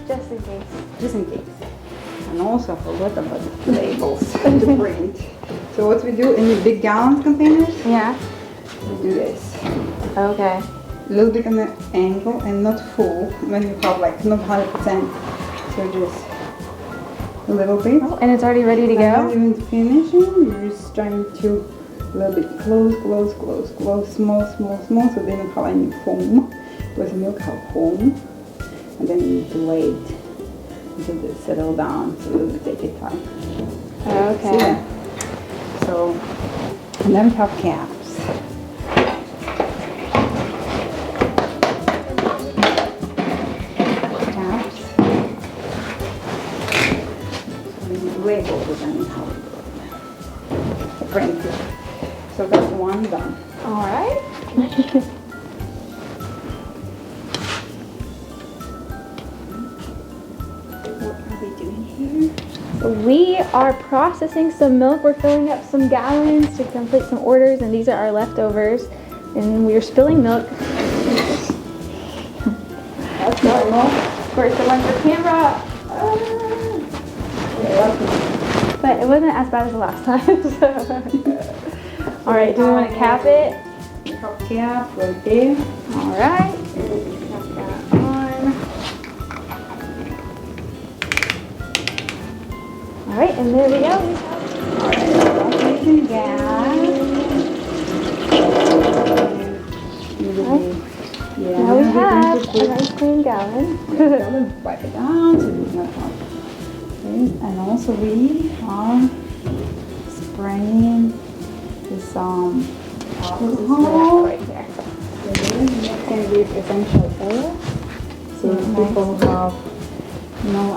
Just in case. Just in case. And also I forgot about the labels and the print. So what we do in the big gallon containers, Yeah. we do this. Okay. A little bit on the angle and not full when you have like not 100%. So just a little bit. Oh, and it's already ready to And go? when you're finishing, you're just trying to a little bit close, small, so they don't have any foam. Because the milk have foam. And then you need to wait until they settle down, so it will take a time. Okay. So, and then we have caps. Caps. So we need labels depending how we do it. The print. So that's one done. Alright. What are we doing here? We are processing some milk. We're filling up some gallons to complete some orders, and these are our leftovers. And we're spilling milk. That's normal. Of course, the one for camera. But it wasn't as bad as the last time. So. Alright, do we want to cap it? Cap right there. Alright. Cap that on. Alright, and there we go. Alright, using gas. Yeah, Now we have an ice cream gallon. Wipe it down so it's not hot. And also we are spraying this alcohol right here. mixing with essential oil, so people have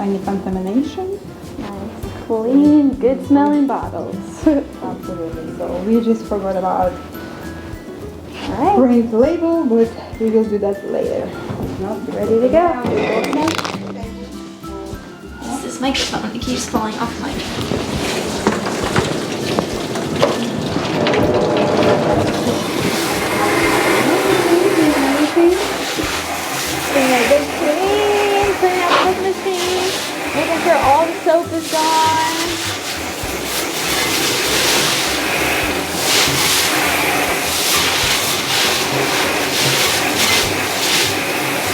any contamination. Nice, clean, good smelling bottles. Absolutely. So we just forgot about Alright, print label, but we will do that later. Not ready to go. It's this microphone that keeps falling off my Getting a good clean, cleaning out the machine, making sure all the soap is gone.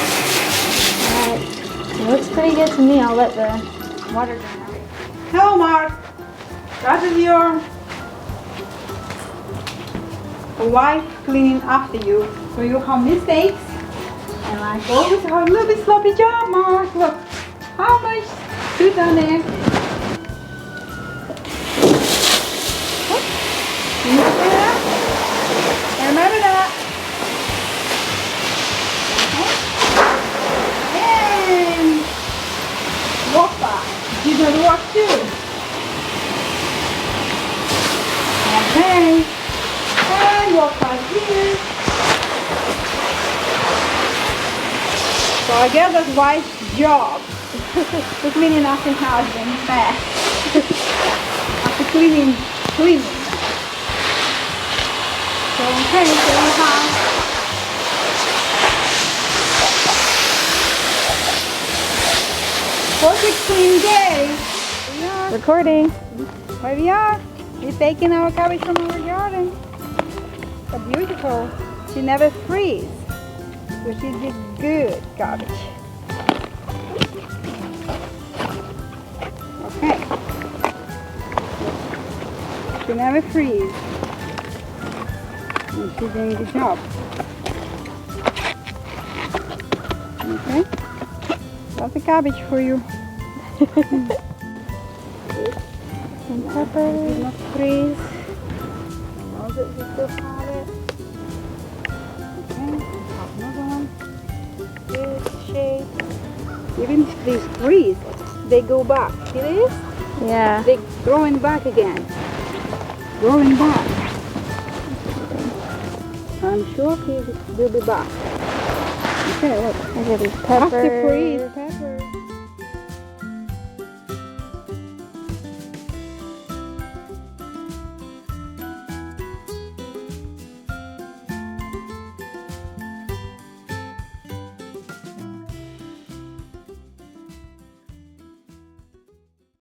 Alright, it looks pretty good to me. I'll let the water drain out. Hello, Mark. That is your wife cleaning after you. So you have mistakes. And like always have a little bit sloppy job, Mark. Look, how much soot on there. Remember that? Remember that? And walk back. You gotta walk too. Okay. And walk back here. So I guess that's wife's job. The cleaning after house being fast. After cleaning. So okay, so we have perfect clean day. We are Recording. where we are. We're taking our cabbage from our garden. So beautiful. She never freeze. So she did good garbage. Okay. She never freeze. And she's doing the job. Okay. Lots of cabbage for you. Some pepper. Did not freeze. Now that we still have it. Okay. Have another one. Good shape. Even if they freeze, they go back. See this? Yeah. They're growing back again. Growing back. I'm sure he will be back. Okay, look. I got these After freeze, peppers.